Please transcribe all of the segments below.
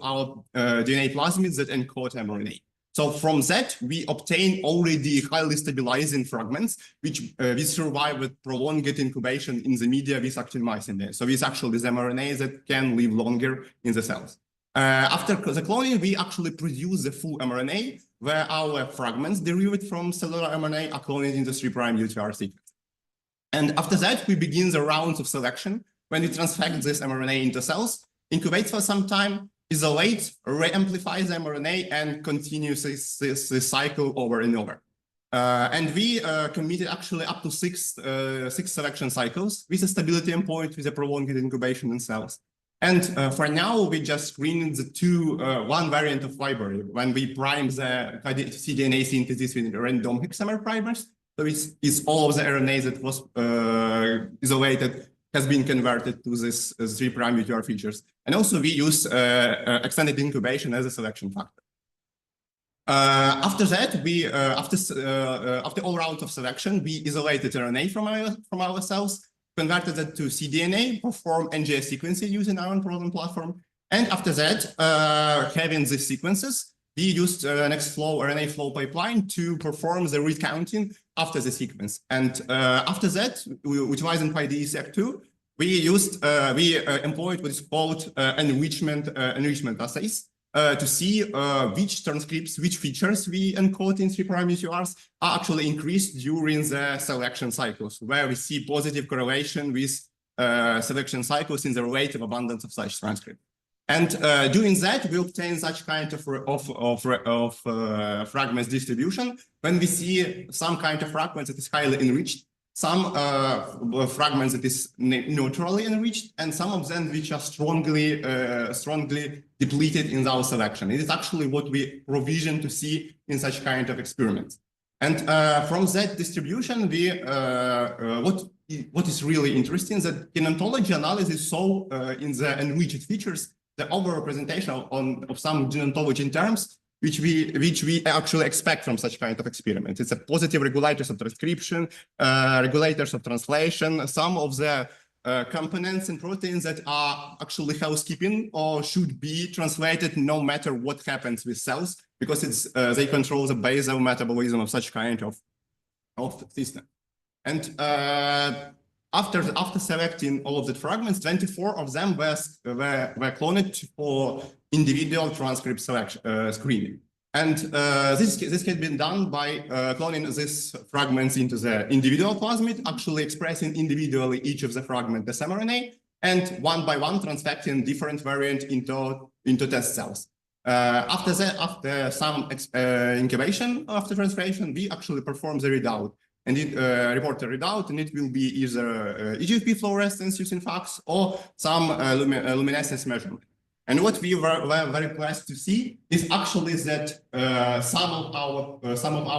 our DNA plasmids that encode mRNA. So from that, we obtain already highly stabilizing fragments, which we survive with prolonged incubation in the media with actinomycin there. So it's actually the mRNA that can live longer in the cells. After the cloning, we actually produce the full mRNA, where our fragments derived from cellular mRNA are cloned in the 3' UTR sequence. And after that, we begin the rounds of selection, when we transfect this mRNA into cells, incubate for some time, isolate, re-amplify the mRNA, and continue this cycle over and over. And we committed actually up to six selection cycles with a stability endpoint with a prolonged incubation in cells. And for now, we just screened the one variant of library when we prime the cDNA synthesis with random hexamer primers. So it's all of the RNA that was isolated has been converted to this 3' UTR features. And also we use extended incubation as a selection factor. After that, we after all rounds of selection, we isolated RNA from our cells, converted it to cDNA, perform NGS sequencing using our own protein platform. And after that, having these sequences, we used next flow RNA flow pipeline to perform the read counting after the sequence. And after that, utilizing PyDE-SEC2, we employed what is called enrichment assays to see which transcripts, which features we encode in 3' UTRs are actually increased during the selection cycles, where we see positive correlation with selection cycles in the relative abundance of such transcript. And doing that, we obtain such kind of fragments distribution when we see some kind of fragments that is highly enriched, some fragments that is neutrally enriched, and some of them which are strongly depleted in our selection. It is actually what we provision to see in such kind of experiments. And from that distribution, what is really interesting is that in ontology analysis saw in the enriched features the overrepresentation of some gene ontology terms, which we actually expect from such kind of experiments. It's a positive regulators of transcription, regulators of translation, some of the components and proteins that are actually housekeeping or should be translated no matter what happens with cells, because it's they control the basal metabolism of such kind of system. And after selecting all of the fragments, 24 of them were cloned for individual transcript selection screening. And this had been done by cloning these fragments into the individual plasmid, actually expressing individually each of the fragments as mRNA, and one by one transfecting different variant into test cells. After some incubation after translation, we actually perform the readout. And it report the readout, and it will be either EGFP fluorescence using FACS or some luminescence measurement. And what we were very pleased to see is actually that some of our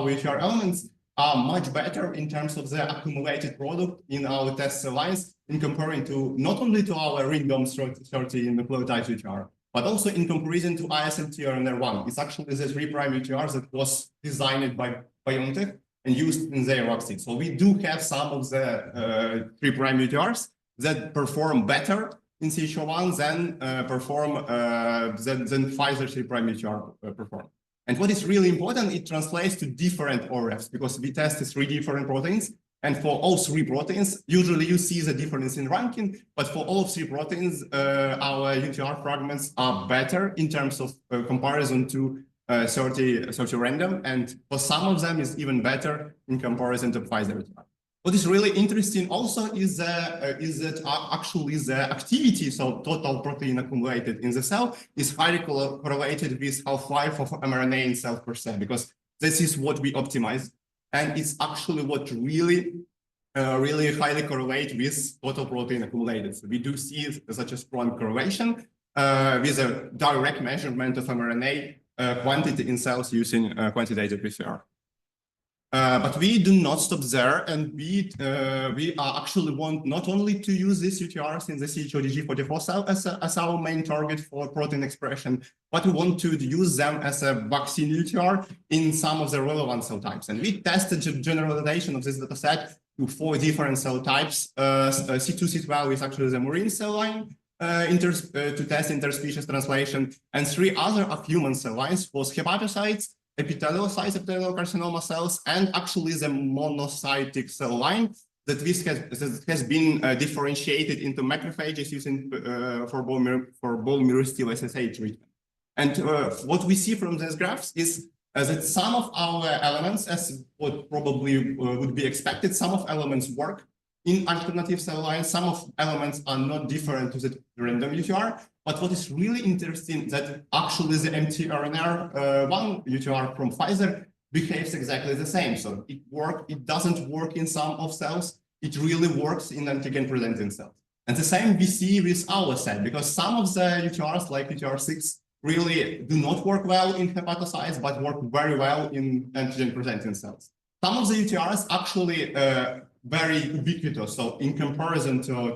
UTR elements are much better in terms of the accumulated product in our test cell lines in comparing to not only to our random 30 nucleotide UTR, but also in comparison to ISMT-RNR1. It's actually the 3' UTR that was designed by Biotech and used in their vaccine. So we do have some of the 3' UTRs that perform better in CH1 than Pfizer 3' UTR perform. And what is really important, it translates to different ORFs, because we tested 3 different proteins. And for all 3 proteins, usually you see the difference in ranking, but for all 3 proteins, our UTR fragments are better in terms of comparison to 30 random, and for some of them is even better in comparison to Pfizer. What is really interesting also is that actually the activity, so total protein accumulated in the cell, is highly correlated with half-life of mRNA in cell %, because this is what we optimize, and it's actually what really highly correlate with total protein accumulated. So we do see such a strong correlation with a direct measurement of mRNA quantity in cells using quantitative PCR. But we do not stop there, and we actually want not only to use these UTRs in the CHODG44 cell as our main target for protein expression, but we want to use them as a vaccine UTR in some of the relevant cell types. And we tested the generalization of this dataset to 4 different cell types. C2, C12 is actually the murine cell line. to test interspecies translation, and 3 other of human cell lines was hepatocytes, epitheliocytes, epithelial carcinoma cells, and actually the monocytic cell line that this has been differentiated into macrophages using for bone marrow stem SSA treatment. And what we see from these graphs is that some of our elements, as what probably would be expected, some of elements work in alternative cell lines, some of elements are not different to the random UTR. But what is really interesting that actually the mRNA-1 UTR from Pfizer behaves exactly the same. So it doesn't work in some of cells, it really works in antigen-presenting cells. And the same we see with our set, because some of the UTRs, like UTR6, really do not work well in hepatocytes, but work very well in antigen-presenting cells. Some of the UTRs actually very ubiquitous. So in comparison to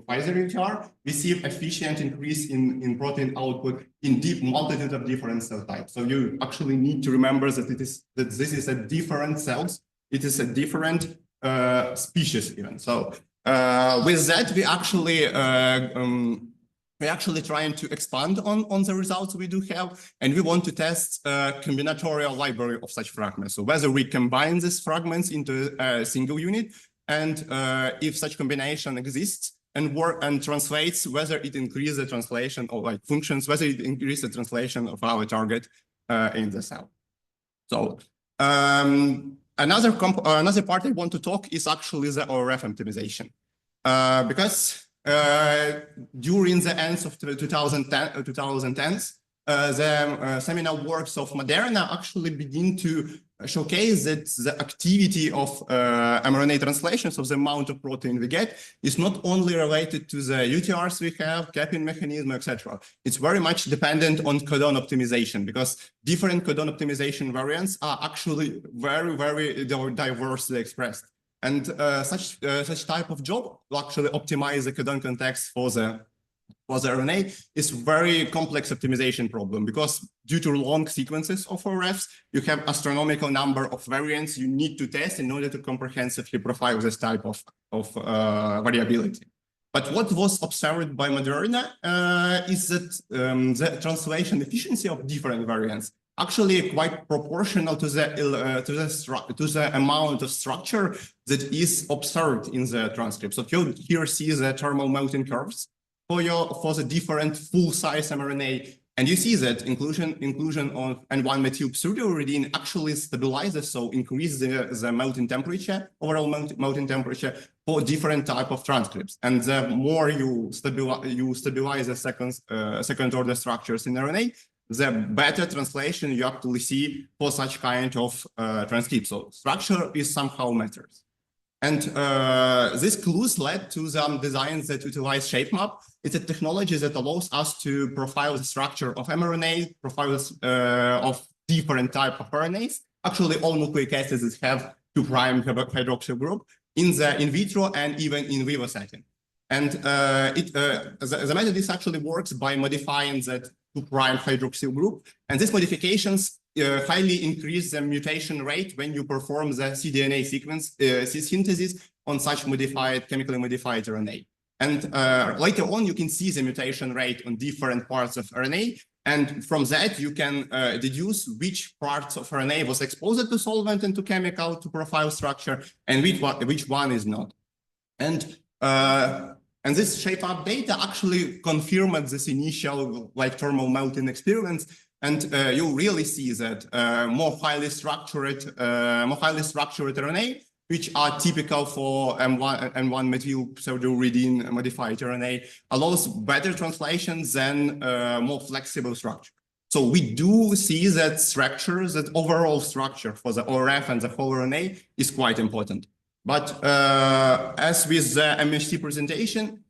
Pfizer UTR, we see efficient increase in protein output in deep multitude of different cell types. So you actually need to remember that this is a different cells. It is a different species even. So with that, we're actually trying to expand on the results we do have, and we want to test a combinatorial library of such fragments. So whether we combine these fragments into a single unit, and if such combination exists and translates, whether it increases the translation or like functions, whether it increases the translation of our target in the cell. So another part I want to talk is actually the ORF optimization, because during the end of 2010s, the seminal works of Moderna actually begin to showcase that the activity of mRNA translations, of the amount of protein we get, is not only related to the UTRs we have, capping mechanism, etc. It's very much dependent on codon optimization, because different codon optimization variants are actually very, very diversely expressed. And such type of job will actually optimize the codon context for the RNA is very complex optimization problem, because due to long sequences of ORFs, you have astronomical number of variants you need to test in order to comprehensively profile this type of variability. But what was observed by Moderna is that the translation efficiency of different variants actually quite proportional to the amount of structure that is observed in the transcript. So you here see the thermal melting curves for the different full-size mRNA, and you see that inclusion of N1-methyl pseudouridine actually stabilizes, so increases the melting temperature, overall melting temperature for different type of transcripts. And the more you stabilize the second-order structures in RNA, the better translation you actually see for such kind of transcripts. So structure is somehow matters. And these clues led to some designs that utilize ShapeMap. It's a technology that allows us to profile the structure of mRNA, profiles of different type of RNAs, actually all nucleic acids that have 2' hydroxyl group in vitro and even in vivo setting. And the method actually works by modifying that 2' hydroxyl group. And these modifications highly increase the mutation rate when you perform the cDNA sequence synthesis on such chemically modified RNA. And later on, you can see the mutation rate on different parts of RNA. And from that, you can deduce which parts of RNA was exposed to solvent and to chemical to profile structure, and which one is not. And this shape-up data actually confirmed this initial thermal melting experiments. And you really see that more highly structured RNA, which are typical for N1-methyl pseudouridine modified RNA, allows better translations than more flexible structure. So we do see that structure, that overall structure for the ORF and the whole RNA is quite important. But as with the MHC presentation,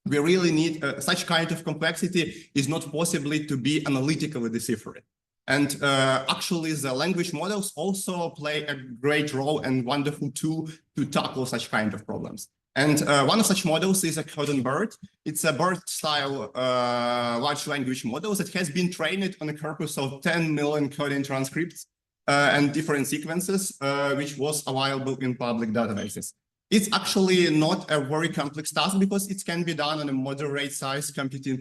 we really need such kind of complexity is not possibly to be analytically deciphered. And actually, the language models also play a great role and wonderful tool to tackle such kind of problems. And one of such models is a codon BERT. It's a BERT-style large language model that has been trained on a corpus of 10 million coding transcripts and different sequences, which was available in public databases. It's actually not a very complex task because it can be done on a moderate size computing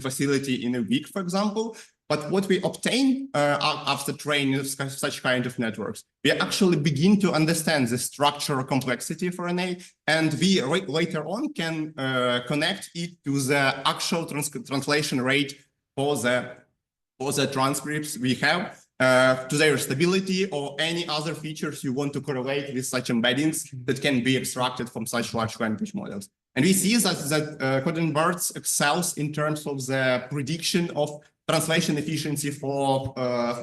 facility in a week, for example. But what we obtain after training such kind of networks, we actually begin to understand the structural complexity of RNA, and we later on can connect it to the actual translation rate for the transcripts we have, to their stability or any other features you want to correlate with such embeddings that can be extracted from such large language models. And we see that Coding Birds excels in terms of the prediction of translation efficiency for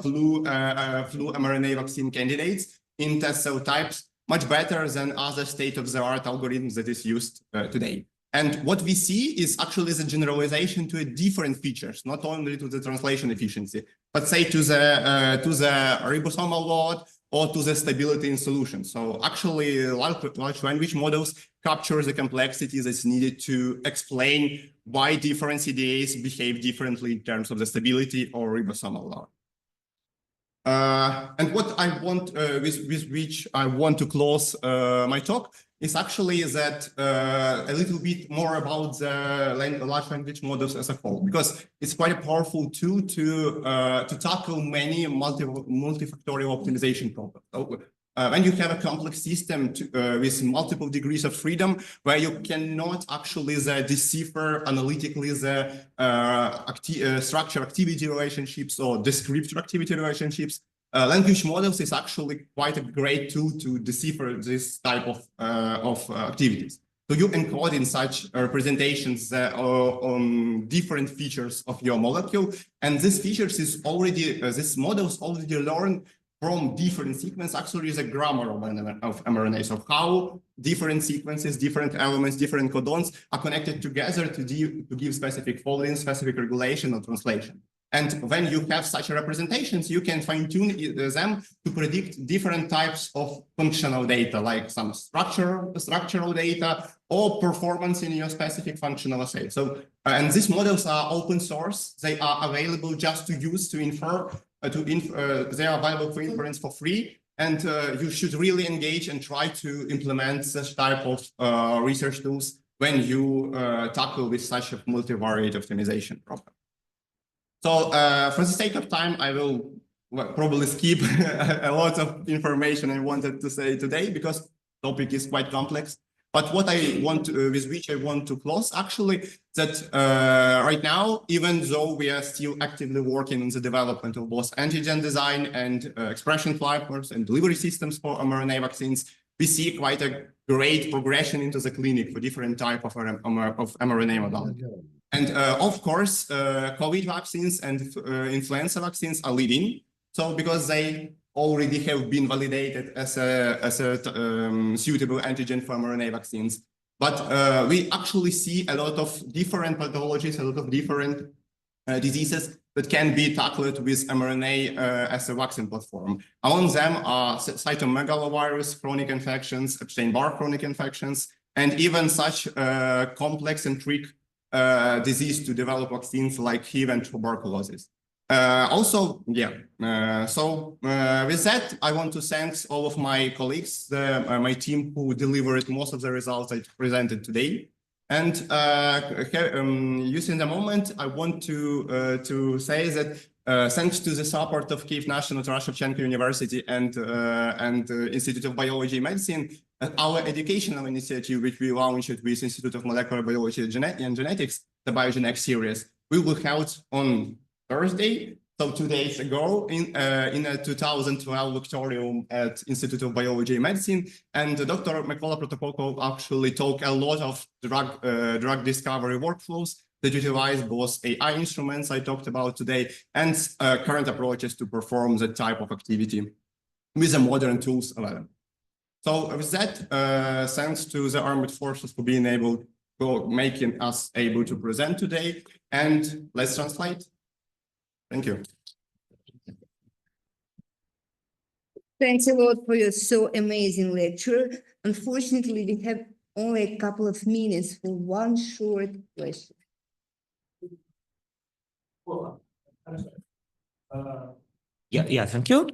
flu mRNA vaccine candidates in test cell types much better than other state-of-the-art algorithms that is used today. And what we see is actually the generalization to different features, not only to the translation efficiency, but say to the ribosomal load or to the stability in solution. So actually, large language models capture the complexity that's needed to explain why different CDAs behave differently in terms of the stability or ribosomal load. And what I want, with which I want to close my talk, is actually that a little bit more about the large language models as a whole, because it's quite a powerful tool to tackle many multifactorial optimization problems. So, when you have a complex system with multiple degrees of freedom, where you cannot actually decipher analytically the structure-activity relationships or descriptor-activity relationships, language models is actually quite a great tool to decipher this type of activities. So you encode in such representations on different features of your molecule, and these features is already, these models already learn from different sequences. Actually is a grammar of mRNA. So how different sequences, different elements, different codons are connected together to give specific folding, specific regulation or translation. And when you have such representations, you can fine-tune them to predict different types of functional data, like some structural data or performance in your specific functional assay. So, and these models are open source. They are available just to use to infer. They are available for inference for free, and you should really engage and try to implement such type of research tools when you tackle with such a multivariate optimization problem. So for the sake of time, I will probably skip a lot of information I wanted to say today because the topic is quite complex. But what I want to, with which I want to close, actually, that right now, even though we are still actively working on the development of both antigen design and expression platforms and delivery systems for mRNA vaccines, we see quite a great progression into the clinic for different type of mRNA modality. And of course, COVID vaccines and influenza vaccines are leading. So because they already have been validated as a suitable antigen for mRNA vaccines. But we actually see a lot of different pathologies, a lot of different diseases that can be tackled with mRNA as a vaccine platform. Among them are cytomegalovirus chronic infections, Epstein-Barr chronic infections, and even such complex and tricky disease to develop vaccines like HIV and tuberculosis. So with that, I want to thank all of my colleagues, my team who delivered most of the results I presented today. And using the moment, I want to say that thanks to the support of Kyiv National Taras Shevchenko University and Institute of Biology and Medicine, our educational initiative, which we launched with Institute of Molecular Biology and Genetics, the BioGenex series, we will held on Thursday, so 2 days ago, in a 2012 lectorium at Institute of Biology and Medicine. And Dr. Mykola Protopopov actually talked a lot of drug discovery workflows that utilize both AI instruments I talked about today and current approaches to perform that type of activity with the modern tools available. So with that, thanks to the armed forces for being able to making us able to present today. And let's translate. Thank you. Thanks a lot for your so amazing lecture. Unfortunately, we have only a couple of minutes for one short question. Yeah, thank you.